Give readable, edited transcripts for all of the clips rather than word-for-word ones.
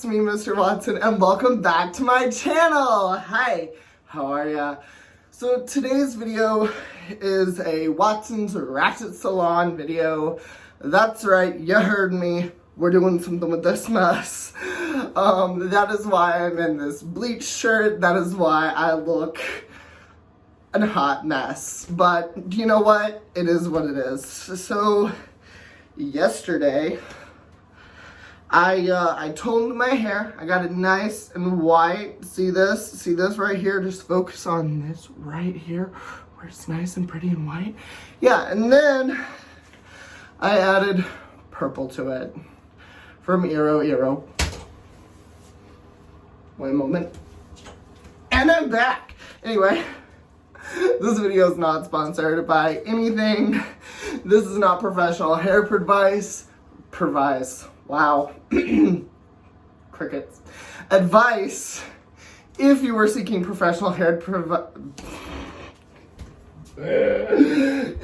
it's me, Mr. Watson, and welcome back to my channel. Hi, how are ya? So today's video is a Watson's Ratchet Salon video. That's right, you heard me. We're doing something with this mess. That is why I'm in this bleach shirt. That is why I look a hot mess. But you know what? It is what it is. So yesterday, I toned my hair. I got it nice and white. See this? See this right here? Just focus on this right here where it's nice and pretty and white. Yeah, and then I added purple to it from Eero. Wait a moment. And I'm back. Anyway, this video is not sponsored by anything. This is not professional hair advice. Wow. Crickets. Advice. If you were seeking professional hair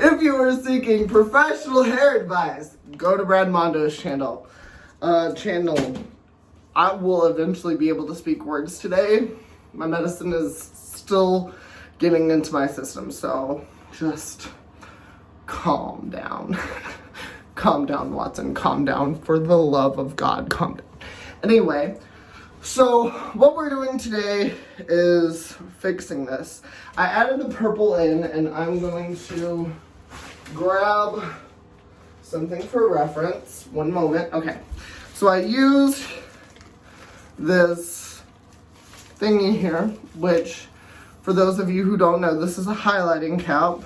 if you were seeking professional hair advice, go to Mondo's channel. I will eventually be able to speak words today. My medicine is still getting into my system, so just calm down. Calm down, Watson. Calm down. For the love of God, calm down. Anyway, so what we're doing today is fixing this. I added the purple in, and I'm going to grab something for reference. One moment. Okay. So I used this thingy here, which, for those of you who don't know, this is a highlighting cap.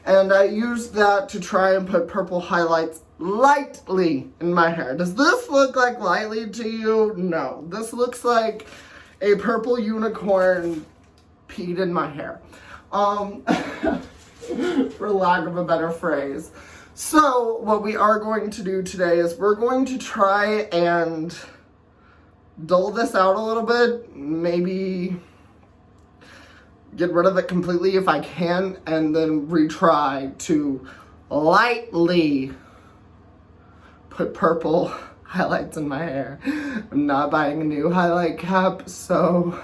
And I used that to try and put purple highlights lightly in my hair. Does this look like lightly to you? No. This looks like a purple unicorn peed in my hair. For lack of a better phrase. So, what we are going to do today is we're going to try and dull this out a little bit. Maybe get rid of it completely if I can, and then retry to lightly put purple highlights in my hair. I'm not buying a new highlight cap, so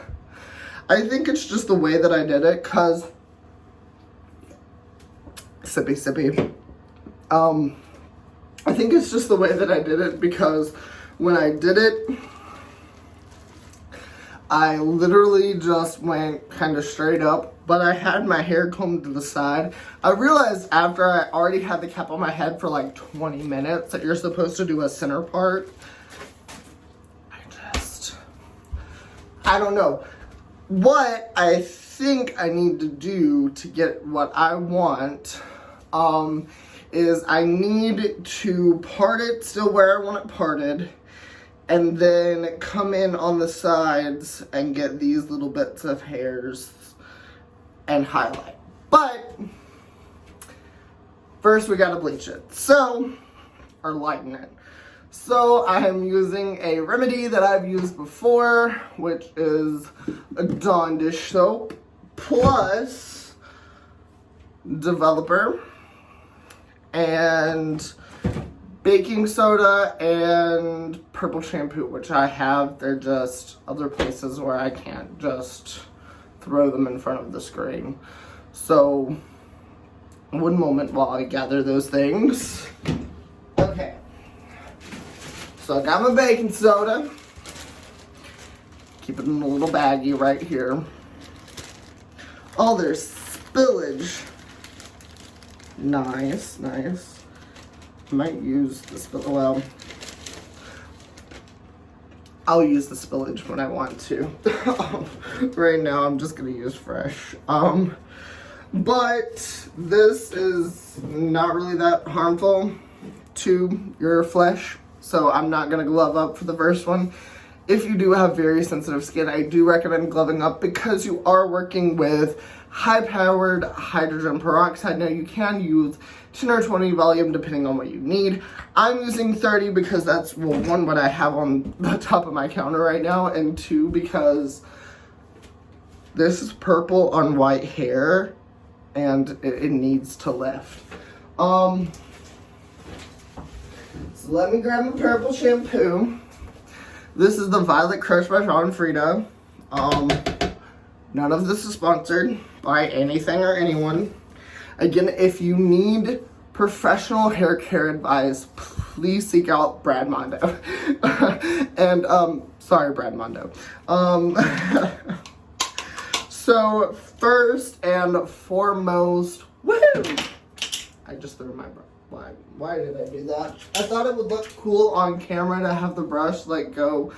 I think it's just the way that I did it, cause sippy. I think it's just the way that I did it because when I did it, I literally just went kind of straight up, but I had my hair combed to the side. I realized after I already had the cap on my head for like 20 minutes that you're supposed to do a center part. I don't know. What I think I need to do to get what I want is I need to part it still where I want it parted, and then come in on the sides and get these little bits of hairs and highlight. But first we gotta bleach it. Or lighten it. So I am using a remedy that I've used before, which is a Dawn dish soap plus developer and baking soda and purple shampoo, which I have. They're just other places where I can't just throw them in front of the screen. So, one moment while I gather those things. Okay. So I got my baking soda. Keep it in a little baggie right here. Oh, there's spillage. Nice. Might use the spill. I'll use the spillage when I want to. Right now, I'm just gonna use fresh. But this is not really that harmful to your flesh, so I'm not gonna glove up for the first one. If you do have very sensitive skin, I do recommend gloving up because you are working with high-powered hydrogen peroxide. Now, you can use 10 or 20 volume depending on what you need. I'm using 30 because that's, well, one, what I have on the top of my counter right now, and two, because this is purple on white hair and it needs to lift. So let me grab my purple shampoo. This is the Violet Crush by John Frieda. None of this is sponsored by anything or anyone. Again, if you need professional hair care advice, please seek out Brad Mondo. And, sorry, Brad Mondo. So, first and foremost, woo! I just threw my brush. Why did I do that? I thought it would look cool on camera to have the brush, like, go,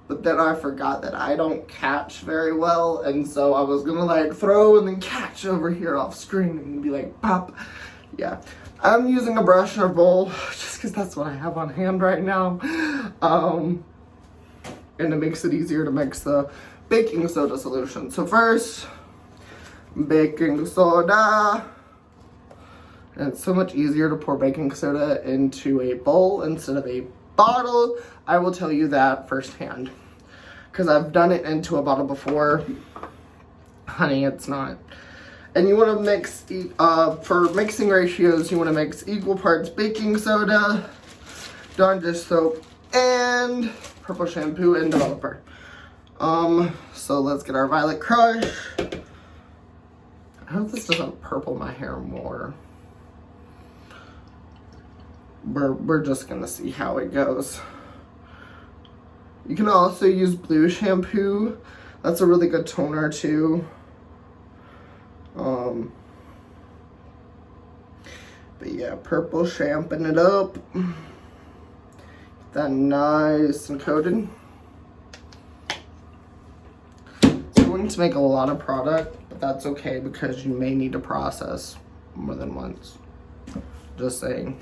but then I forgot that I don't catch very well, and so I was gonna, like, throw and then catch over here off screen and be like, pop. Yeah. I'm using a brush and a bowl, just because that's what I have on hand right now. And it makes it easier to mix the baking soda solution. So first, baking soda. And it's so much easier to pour baking soda into a bowl instead of a bottle. I will tell you that firsthand, because I've done it into a bottle before. Honey, it's not. And you want to mix, for mixing ratios, you want to mix equal parts baking soda, Dawn dish soap, and purple shampoo and developer. So let's get our Violet Crush. I hope this doesn't purple my hair more. We're just gonna see how it goes. You can also use blue shampoo. That's a really good toner too. But yeah, purple shampooing it up. Get that nice and coated. It's going to make a lot of product, but that's okay because you may need to process more than once. Just saying.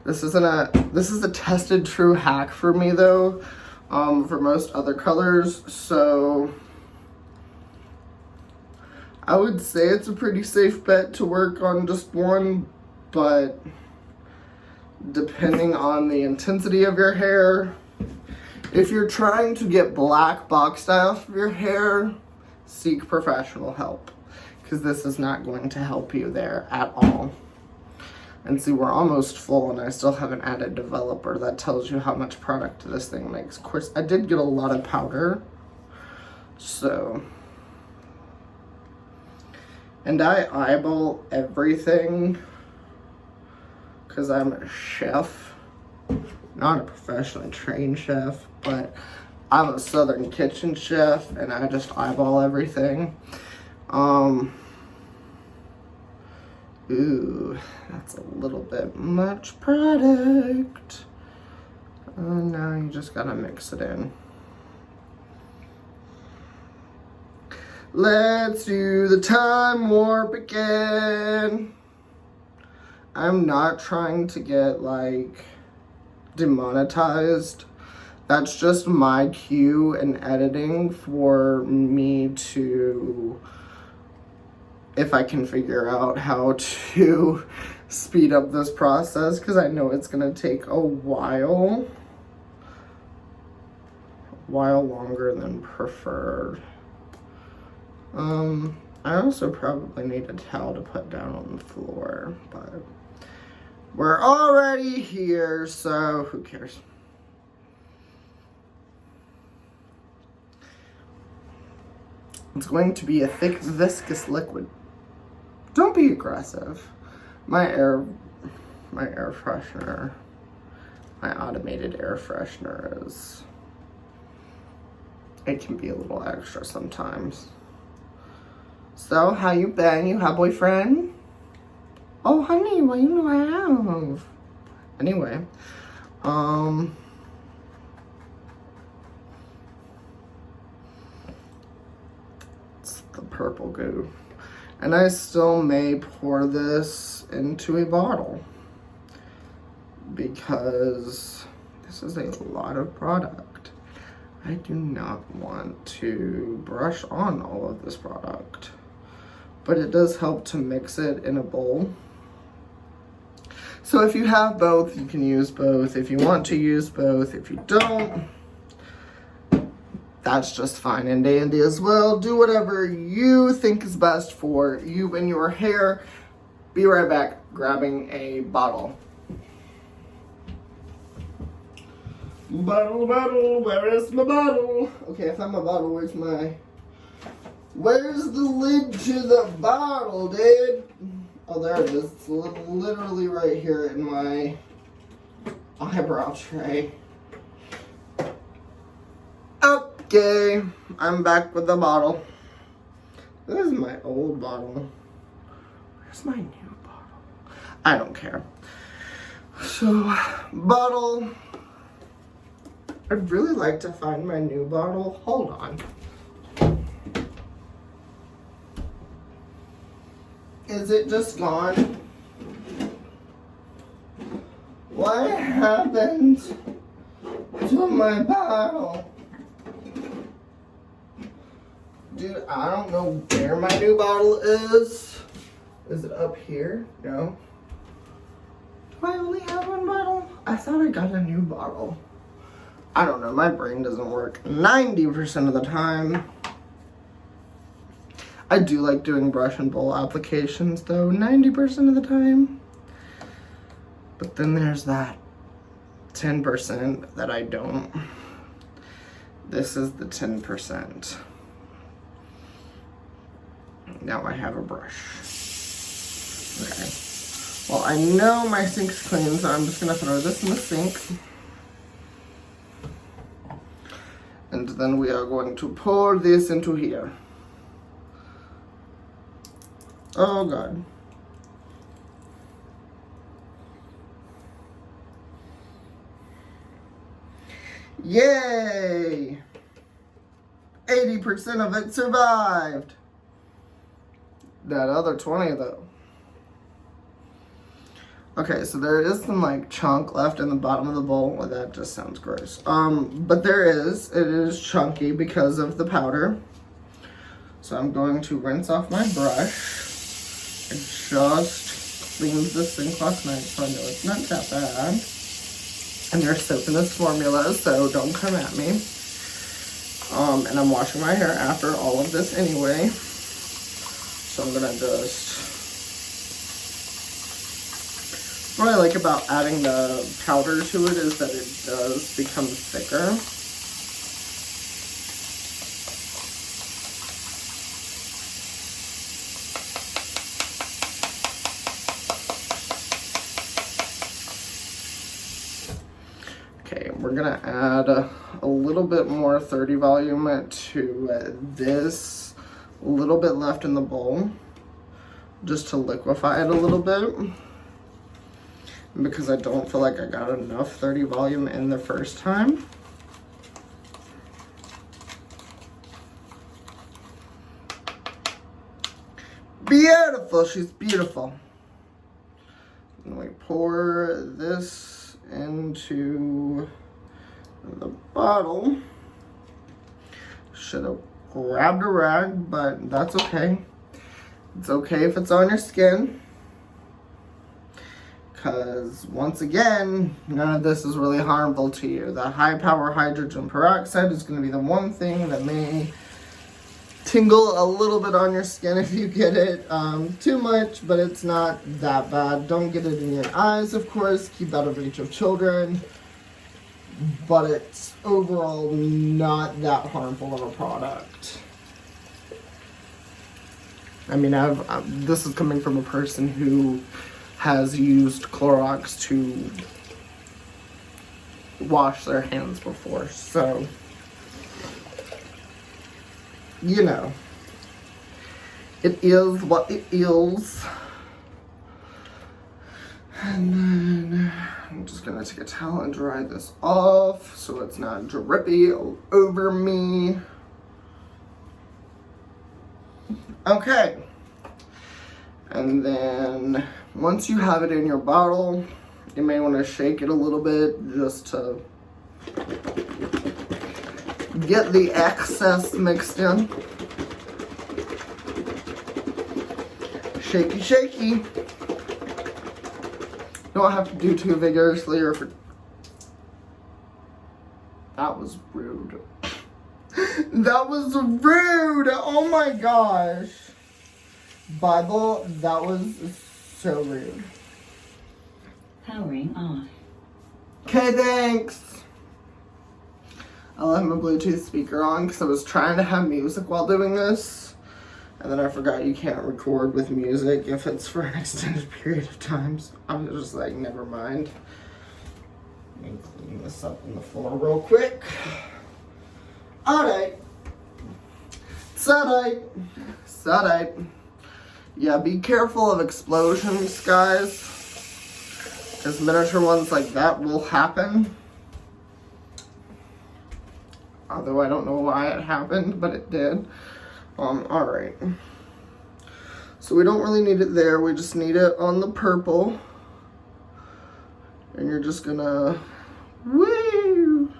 This is a tested true hack for me though, for most other colors, so I would say it's a pretty safe bet to work on just one, but depending on the intensity of your hair, if you're trying to get black box dye off of your hair, seek professional help, because this is not going to help you there at all. And see, we're almost full and I still haven't added developer. That tells you how much product this thing makes. Of course, I did get a lot of powder, so. And I eyeball everything because I'm a chef, not a professionally trained chef, but I'm a Southern kitchen chef and I just eyeball everything. Ooh, that's a little bit much product. Now you just gotta mix it in. Let's do the time warp again. I'm not trying to get like demonetized. That's just my cue in editing for me to, if I can figure out how to speed up this process, because I know it's gonna take a while longer than preferred. I also probably need a towel to put down on the floor, but we're already here, so who cares? It's going to be a thick, viscous liquid. Don't be aggressive. My air freshener, my automated air freshener it can be a little extra sometimes. So, how you been? You have boyfriend? Oh, honey, what you have? Anyway, it's the purple goo. And I still may pour this into a bottle because this is a lot of product. I do not want to brush on all of this product, but it does help to mix it in a bowl. So if you have both, you can use both. If you want to use both, if you don't, that's just fine and dandy as well. Do whatever you think is best for you and your hair. Be right back grabbing a bottle. Bottle, bottle, where is my bottle? Okay, I found my bottle. Where's the lid to the bottle, dude? Oh, there it is. It's literally right here in my eyebrow tray. Okay, I'm back with the bottle. This is my old bottle. Where's my new bottle? I don't care. So, bottle. I'd really like to find my new bottle. Hold on. Is it just gone? What happened to my bottle? Dude, I don't know where my new bottle is. Is it up here? No. Do I only have one bottle? I thought I got a new bottle. I don't know, my brain doesn't work 90% of the time. I do like doing brush and bowl applications though, 90% of the time. But then there's that 10% that I don't. This is the 10%. Now I have a brush. Okay. Well, I know my sink's clean, so I'm just gonna throw this in the sink. And then we are going to pour this into here. Oh God. Yay! 80% of it survived. That other 20 though. Okay, so there is some like chunk left in the bottom of the bowl. Well, that just sounds gross. But it is chunky because of the powder. So I'm going to rinse off my brush. I just cleaned this sink last night, so I know it's not that bad. And there's soap in this formula, so don't come at me. And I'm washing my hair after all of this anyway. So I'm gonna just... What I like about adding the powder to it is that it does become thicker. Okay, we're gonna add a little bit more 30 volume to this. A little bit left in the bowl, just to liquefy it a little bit. Because I don't feel like I got enough 30 volume in the first time. Beautiful, she's beautiful. And we pour this into the bottle. Should have grabbed a rag, but that's okay. It's okay if it's on your skin. Because, once again, none of this is really harmful to you. The high power hydrogen peroxide is going to be the one thing that may tingle a little bit on your skin if you get it too much, but it's not that bad. Don't get it in your eyes, of course. Keep out of reach of children. But it's overall not that harmful of a product. I mean, this is coming from a person who has used Clorox to wash their hands before, so, you know, it is what it is. And then I'm just gonna take a towel and dry this off so it's not drippy all over me. Okay. And then once you have it in your bottle, you may want to shake it a little bit just to get the excess mixed in. Shaky, shaky. Don't have to do too vigorously or for... That was rude. That was rude! Oh my gosh. Bible, that was so rude. Powering off. Okay, thanks. I left my Bluetooth speaker on because I was trying to have music while doing this. And then I forgot you can't record with music if it's for an extended period of time. So I was just like, never mind. Let me clean this up on the floor real quick. Alright. Alright. Yeah, be careful of explosions, guys. Because miniature ones like that will happen. Although I don't know why it happened, but it did. Alright. So we don't really need it there. We just need it on the purple. And you're just gonna... Woo!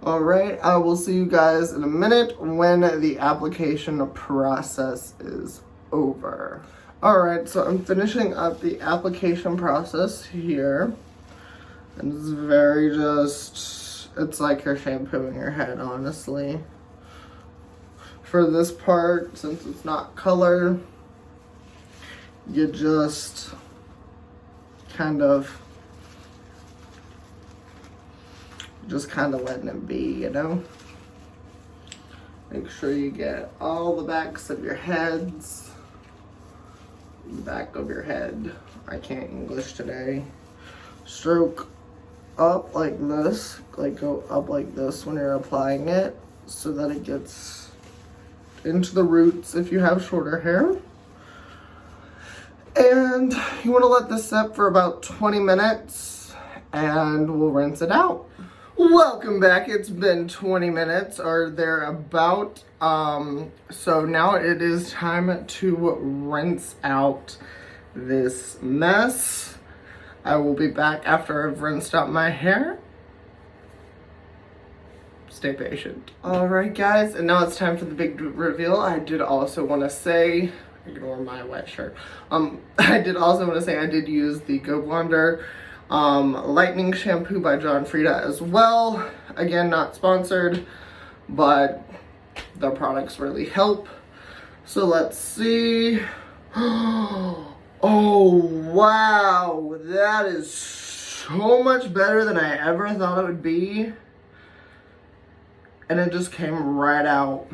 Alright, I will see you guys in a minute when the application process is over. Alright, so I'm finishing up the application process here. And it's very just, it's like you're shampooing your head, honestly. For this part, since it's not color, you just kind of letting it be, you know? Make sure you get all the backs of your heads. Back of your head. I can't English today. Stroke up like this. Like go up like this when you're applying it so that it gets into the roots if you have shorter hair. And you want to let this set for about 20 minutes and we'll rinse it out. Welcome back. It's been 20 minutes or thereabout. So now it is time to rinse out this mess. I will be back after I've rinsed out my hair. Stay patient. Alright guys, and now it's time for the big reveal. I did also want to say, ignore my wet shirt. I did also want to say I did use the Go Blonder lightning shampoo by John Frieda as well. Again, not sponsored, but the products really help. So let's see. Oh wow, that is so much better than I ever thought it would be. And it just came right out.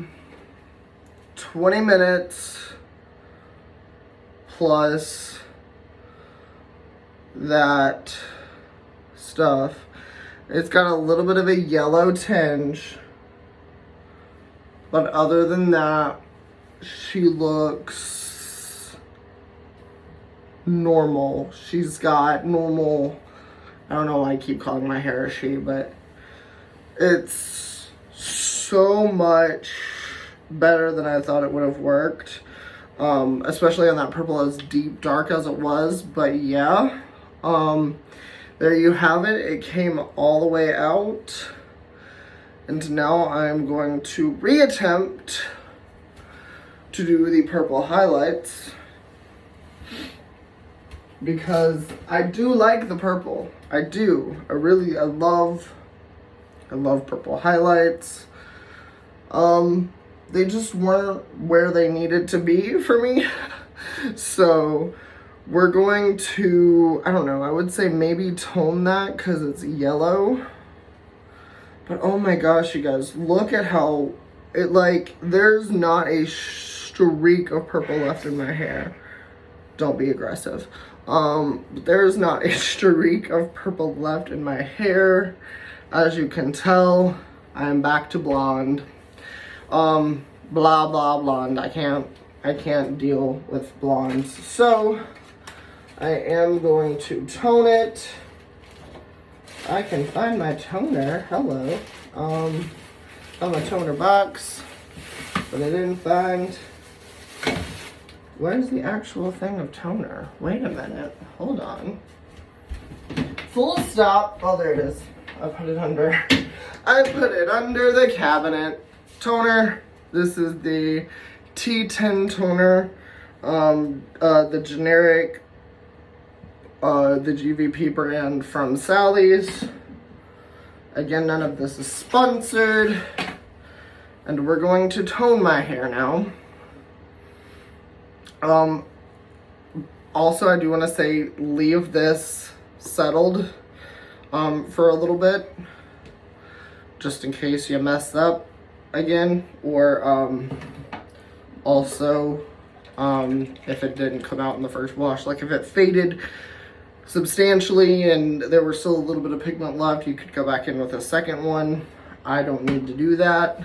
20 minutes plus that stuff. It's got a little bit of a yellow tinge, but other than that, she looks normal. She's got normal, I don't know why I keep calling my hair a she, but it's so much better than I thought it would have worked. Especially on that purple as deep dark as it was, but yeah. There you have it. It came all the way out. And now I'm going to reattempt to do the purple highlights. Because I do like the purple. I do. I love purple highlights. They just weren't where they needed to be for me. So we're going to, I don't know, I would say maybe tone that because it's yellow. But oh my gosh, you guys, look at how it, like, there's not a streak of purple left in my hair. Don't be aggressive. There's not a streak of purple left in my hair. As you can tell, I'm back to blonde. Blah, blah, blonde. I can't deal with blondes. So I am going to tone it. I can find my toner. Hello. Found my toner box, but I didn't find. Where's the actual thing of toner? Wait a minute. Hold on. Full stop. Oh, there it is. I put it under. I put it under the cabinet. Toner. This is the T10 toner. The generic, the GVP brand from Sally's. Again, none of this is sponsored. And we're going to tone my hair now. Also, I do want to say, leave this settled for a little bit. just in case you mess up again, or also if it didn't come out in the first wash, like if it faded substantially and there were still a little bit of pigment left, you could go back in with a second one. I don't need to do that.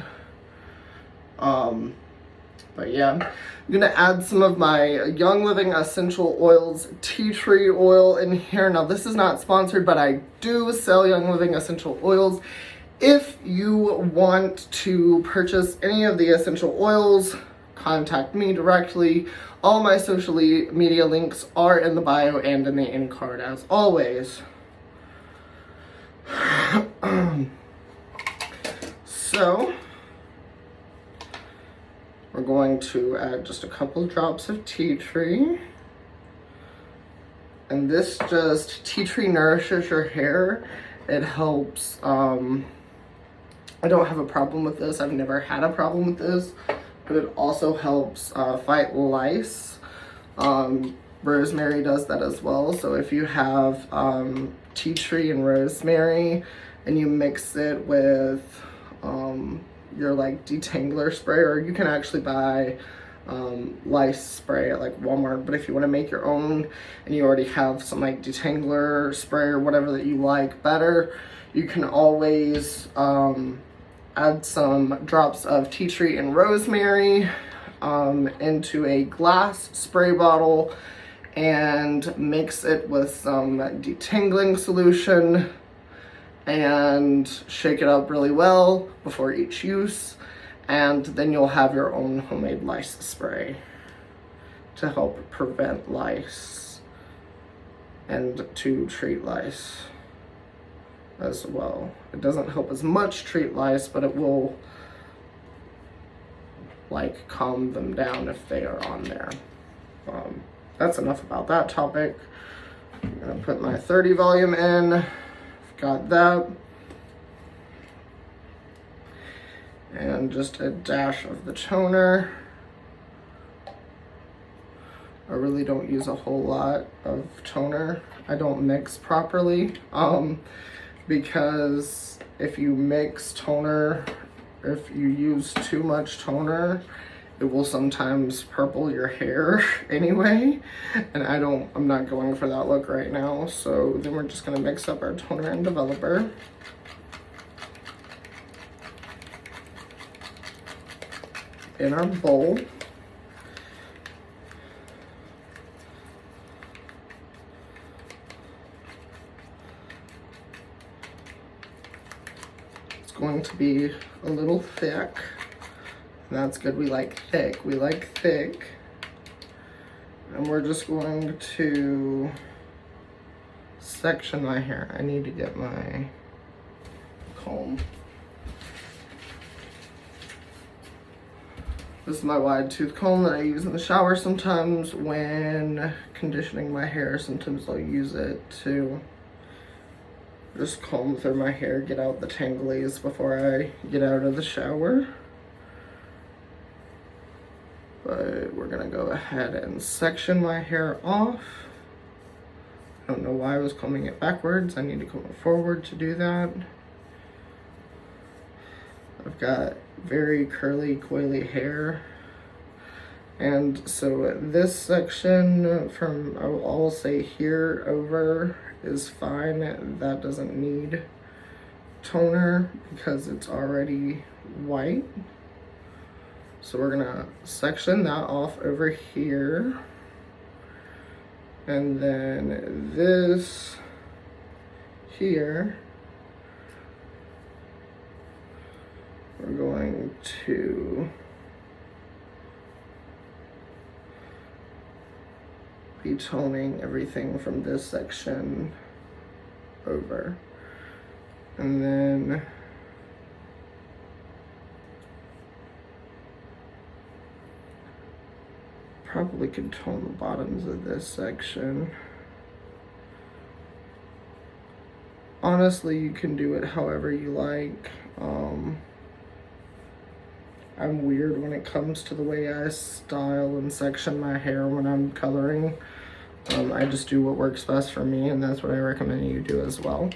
But yeah, I'm gonna add some of my Young Living essential oils tea tree oil in here. Now this is not sponsored, but I do sell Young Living essential oils. If you want to purchase any of the essential oils, contact me directly. All my social media links are in the bio and in the end card as always. So we're going to add just a couple drops of tea tree. And this just, tea tree nourishes your hair. It helps, I don't have a problem with this. I've never had a problem with this. But it also helps fight lice. Rosemary does that as well. So if you have tea tree and rosemary and you mix it with your like detangler spray, or you can actually buy lice spray at like Walmart, but if you want to make your own and you already have some like detangler spray or whatever that you like better, you can always add some drops of tea tree and rosemary into a glass spray bottle and mix it with some detangling solution and shake it up really well before each use, and then you'll have your own homemade lice spray to help prevent lice and to treat lice as well. It doesn't help as much treat lice, but it will like calm them down if they are on there. That's enough about that topic. I'm gonna put my 30 volume in. Got that. And just a dash of the toner. I really don't use a whole lot of toner. I don't mix properly. Because if you mix toner, if you use too much toner, it will sometimes purple your hair anyway, and I'm not going for that look right now. So then we're just gonna mix up our toner and developer. In our bowl. It's going to be a little thick. That's good. We like thick. We like thick. And we're just going to section my hair. I need to get my comb. This is my wide tooth comb that I use in the shower sometimes when conditioning my hair. Sometimes I'll use it to just comb through my hair, get out the tanglies before I get out of the shower. But we're gonna go ahead and section my hair off. I don't know why I was combing it backwards. I need to comb it forward to do that. I've got very curly, coily hair. And so this section from, I'll say here over is fine. That doesn't need toner because it's already white. So we're gonna section that off over here. And then this here, we're going to be toning everything from this section over. And then probably could tone the bottoms of this section. Honestly, you can do it however you like. I'm weird when it comes to the way I style and section my hair when I'm coloring. I just do what works best for me, and that's what I recommend you do as well.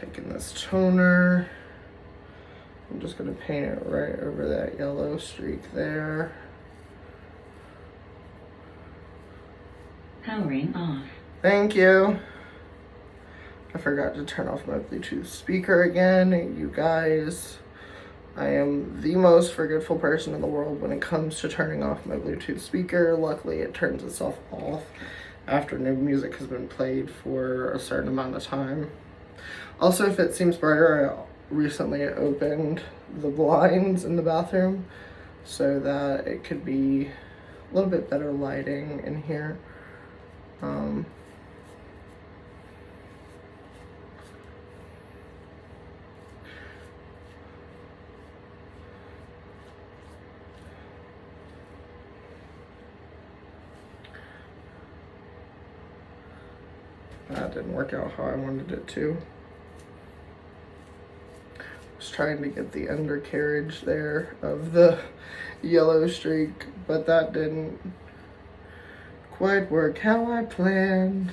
Taking this toner, I'm just gonna paint it right over that yellow streak there. Powering off. Thank you. I forgot to turn off my Bluetooth speaker again. You guys, I am the most forgetful person in the world when it comes to turning off my Bluetooth speaker. Luckily, it turns itself off after new music has been played for a certain amount of time. Also, if it seems brighter, I recently opened the blinds in the bathroom so that it could be a little bit better lighting in here. That didn't work out how I wanted it to. I was trying to get the undercarriage there of the yellow streak, but that didn't quite work how I planned.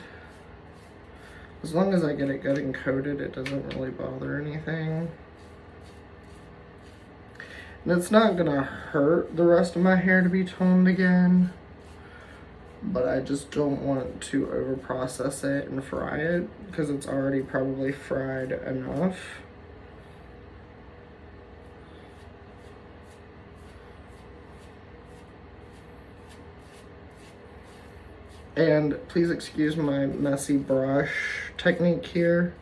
As long as I get it good and coated, it doesn't really bother anything. And it's not gonna hurt the rest of my hair to be toned again, but I just don't want to over process it and fry it because it's already probably fried enough. And please excuse my messy brush technique here.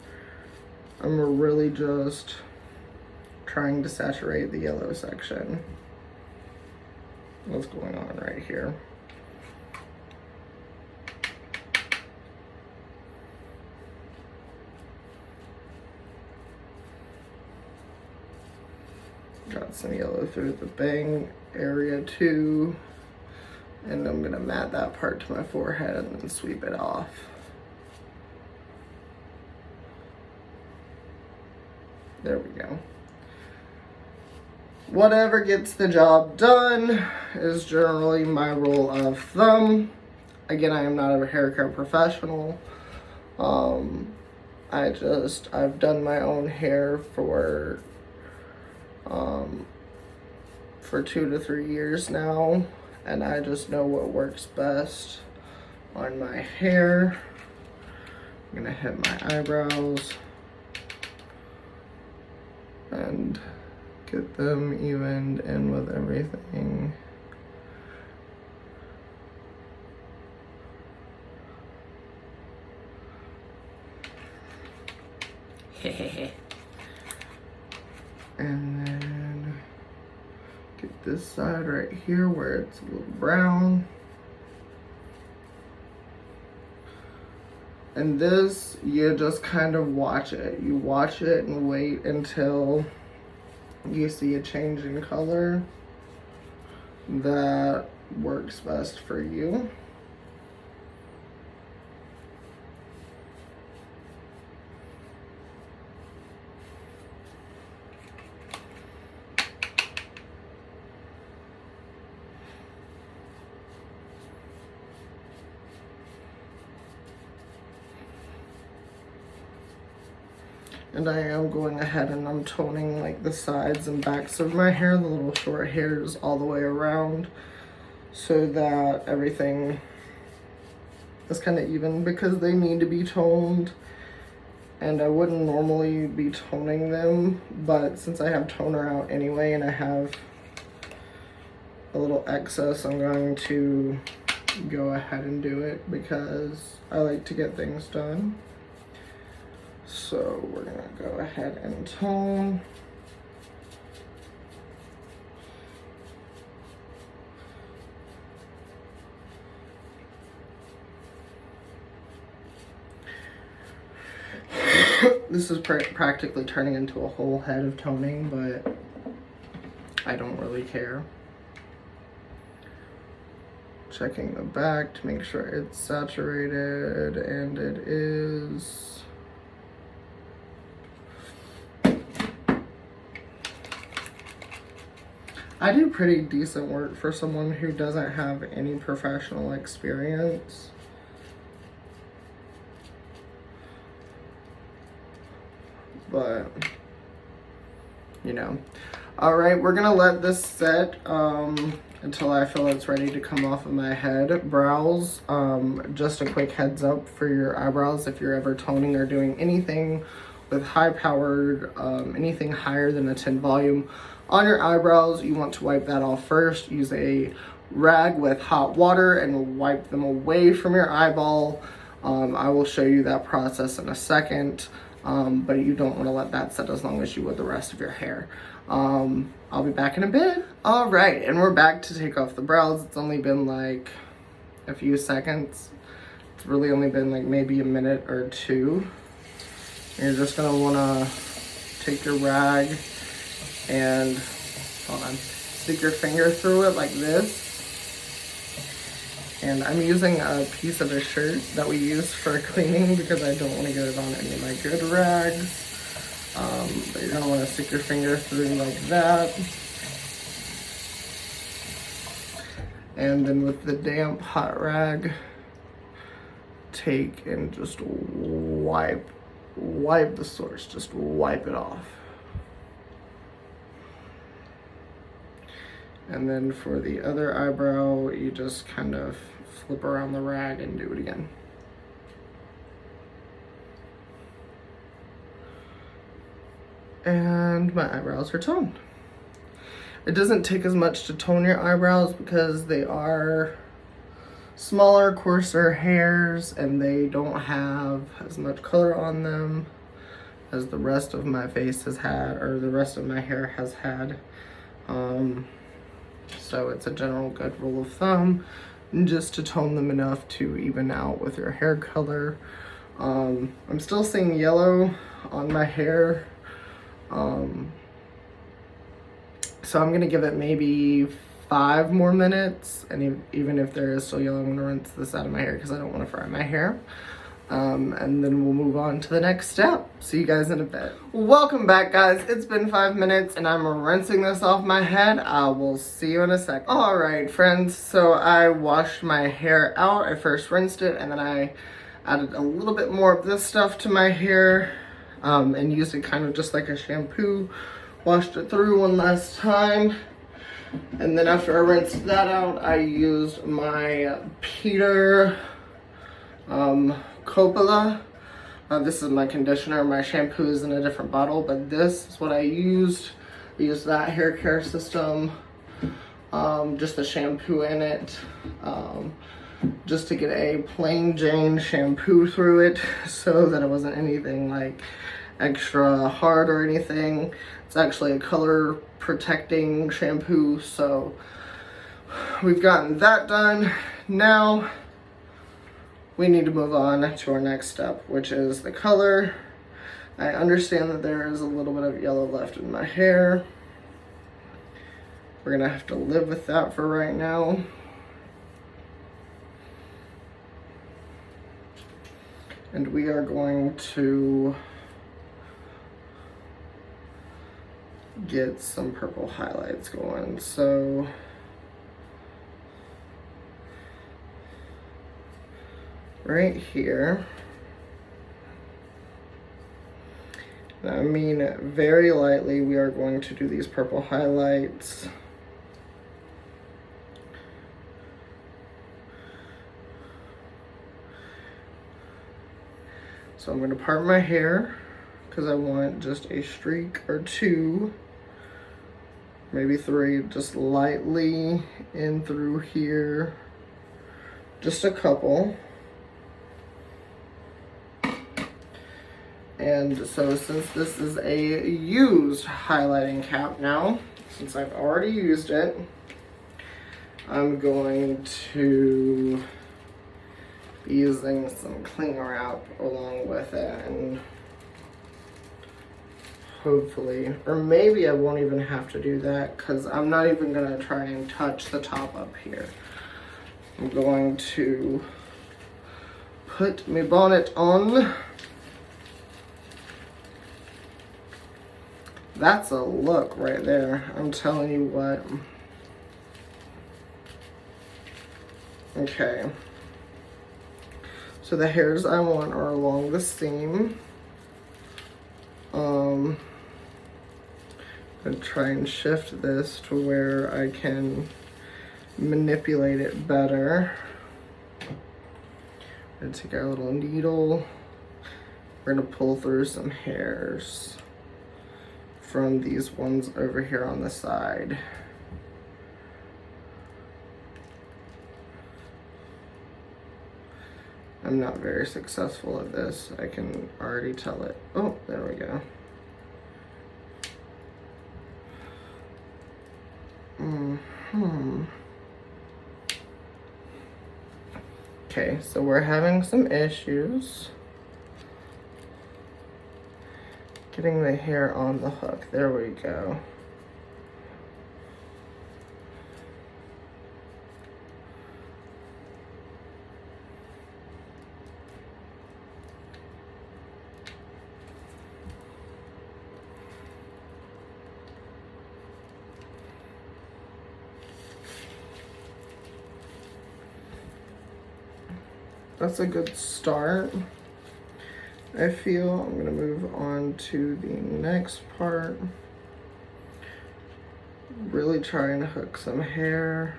I'm really just trying to saturate the yellow section. What's going on right here? Got some yellow through the bang area too. And I'm gonna mat that part to my forehead and then sweep it off. There we go. Whatever gets the job done is generally my rule of thumb. Again, I am not a haircare professional. I've done my own hair for 2 to 3 years now, and I just know what works best on my hair. I'm gonna hit my eyebrows and get them evened in with everything. And then get this side right here where it's a little brown. And this, you just kind of watch it. You watch it and wait until you see a change in color that works best for you. And I am going ahead and I'm toning like the sides and backs of my hair, the little short hairs all the way around, so that everything is kind of even because they need to be toned. And I wouldn't normally be toning them, but since I have toner out anyway and I have a little excess, I'm going to go ahead and do it because I like to get things done. So we're gonna go ahead and tone. This is practically turning into a whole head of toning, but I don't really care. Checking the back to make sure it's saturated, and it is. I do pretty decent work for someone who doesn't have any professional experience. you know. All right, we're gonna let this set until I feel it's ready to come off of my head. Brows, just a quick heads up for your eyebrows. If you're ever toning or doing anything with high powered, anything higher than a 10 volume on your eyebrows, you want to wipe that off first. Use a rag with hot water and wipe them away from your eyeball. I will show you that process in a second, but you don't want to let that set as long as you would the rest of your hair. I'll be back in a bit. All right, and we're back to take off the brows. It's only been like a few seconds. It's really only been like maybe a minute or two. You're just gonna wanna take your rag and, hold on, stick your finger through it like this. And I'm using a piece of a shirt that we use for cleaning because I don't want to get it on any of my good rags. But you're gonna want to stick your finger through like that. And then with the damp hot rag, take and just wipe the source, just wipe it off. And then for the other eyebrow, you just kind of flip around the rag and do it again. And my eyebrows are toned. It doesn't take as much to tone your eyebrows because they are smaller, coarser hairs and they don't have as much color on them as the rest of my face has had, or the rest of my hair has had. So it's a general good rule of thumb just to tone them enough to even out with your hair color. I'm still seeing yellow on my hair. So I'm gonna give it maybe 5 more minutes, and even if there is still yellow, I'm gonna rinse this out of my hair because I don't want to fry my hair. And then we'll move on to the next step. See you guys in a bit. Welcome back, guys. It's been 5 minutes and I'm rinsing this off my head. I will see you in a second. All right, friends. So I washed my hair out. I first rinsed it and then I added a little bit more of this stuff to my hair, and used it kind of just like a shampoo. Washed it through one last time. And then after I rinsed that out, I used my Peter Coppola. This is my conditioner. My shampoo is in a different bottle, but this is what I used. I used that hair care system, just the shampoo in it, just to get a plain Jane shampoo through it so that it wasn't anything like extra hard or anything. It's actually a color protecting shampoo, so we've gotten that done. Now we need to move on to our next step, which is the color. I understand that there is a little bit of yellow left in my hair. We're gonna have to live with that for right now. And we are going to get some purple highlights going. So right here, I mean very lightly, we are going to do these purple highlights. So I'm going to part my hair because I want just a streak or 2, maybe 3, just lightly in through here, just a couple. And so since this is a used highlighting cap now, since I've already used it, I'm going to be using some cling wrap along with it, and hopefully, or maybe I won't even have to do that because I'm not even gonna try and touch the top up here. I'm going to put my bonnet on. That's a look right there, I'm telling you what. Okay. So the hairs I want are along the seam. and try and shift this to where I can manipulate it better. I'm gonna take our little needle. We're gonna pull through some hairs from these ones over here on the side. I'm not very successful at this. I can already tell it. Oh, there we go. Okay, so we're having some issues getting the hair on the hook. There we go. That's a good start. I feel I'm gonna move on to the next part. Really trying to hook some hair.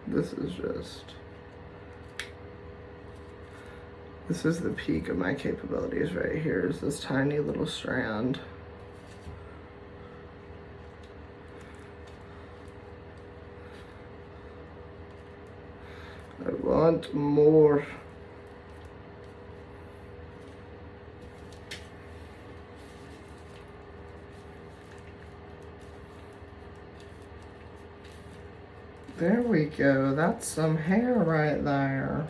This is the peak of my capabilities right here, is this tiny little strand. I want more. There we go. That's some hair right there.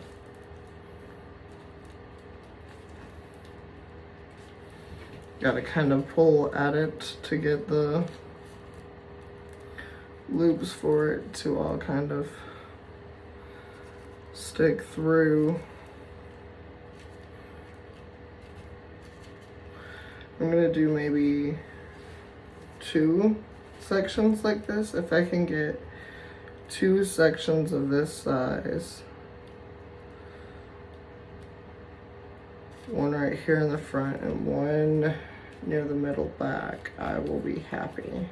Gotta kind of pull at it to get the loops for it to all kind of stick through. I'm gonna do maybe 2 sections like this. If I can get 2 sections of this size, one right here in the front and one near the middle back, I will be happy.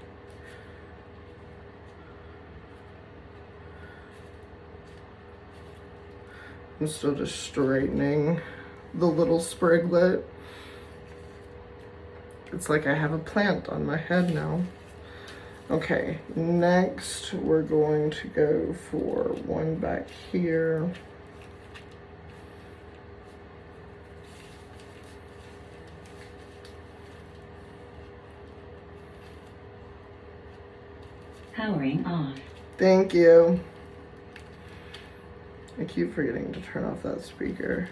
I'm still just straightening the little spriglet. It's like I have a plant on my head now. Okay, next we're going to go for one back here. Powering off. Thank you. I keep forgetting to turn off that speaker.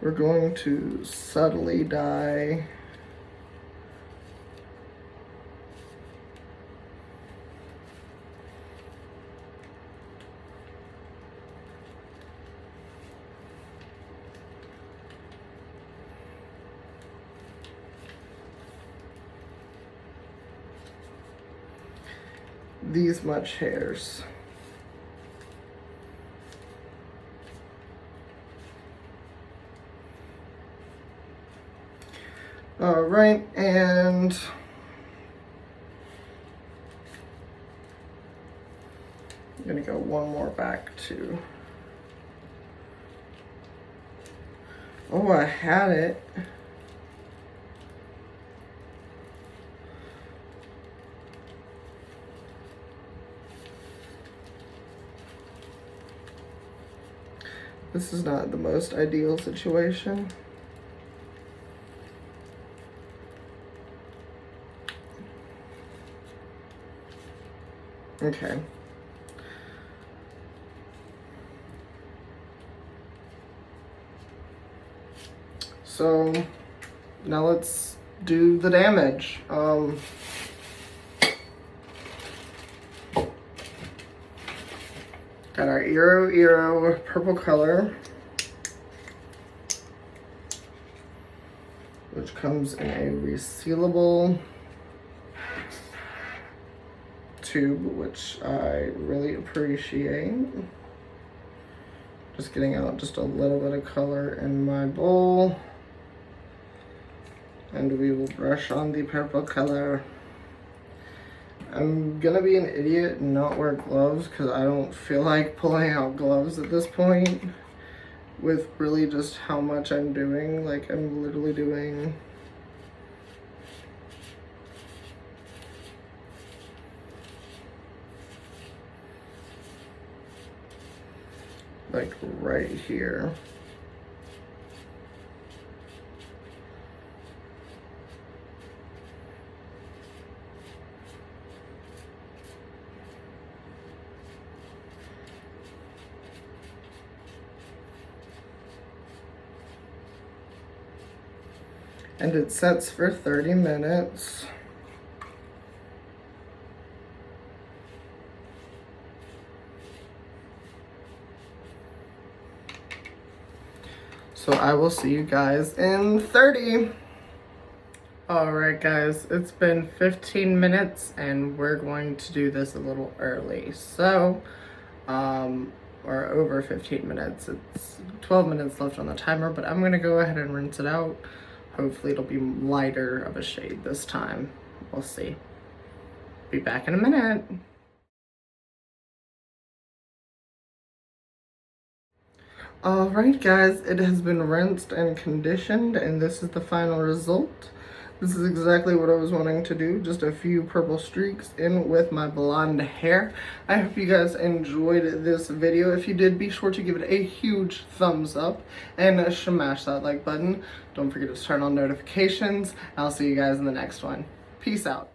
We're going to subtly dye these much hairs. All right, and I'm gonna go one more back too. Oh, I had it. This is not the most ideal situation. Okay. So now let's do the damage. Got our Eero purple color, which comes in a resealable tube, which I really appreciate. Just getting out just a little bit of color in my bowl. And we will brush on the purple color. I'm gonna be an idiot and not wear gloves because I don't feel like pulling out gloves at this point with really just how much I'm doing. Like, I'm literally doing like right here. And it sets for 30 minutes. So I will see you guys in 30. Alright guys, it's been 15 minutes and we're going to do this a little early. So, or over 15 minutes. It's 12 minutes left on the timer, but I'm gonna go ahead and rinse it out. Hopefully it'll be lighter of a shade this time. We'll see. Be back in a minute. Alright guys, it has been rinsed and conditioned and this is the final result. This is exactly what I was wanting to do, just a few purple streaks in with my blonde hair. I hope you guys enjoyed this video. If you did, be sure to give it a huge thumbs up and smash that like button. Don't forget to turn on notifications. I'll see you guys in the next one. Peace out.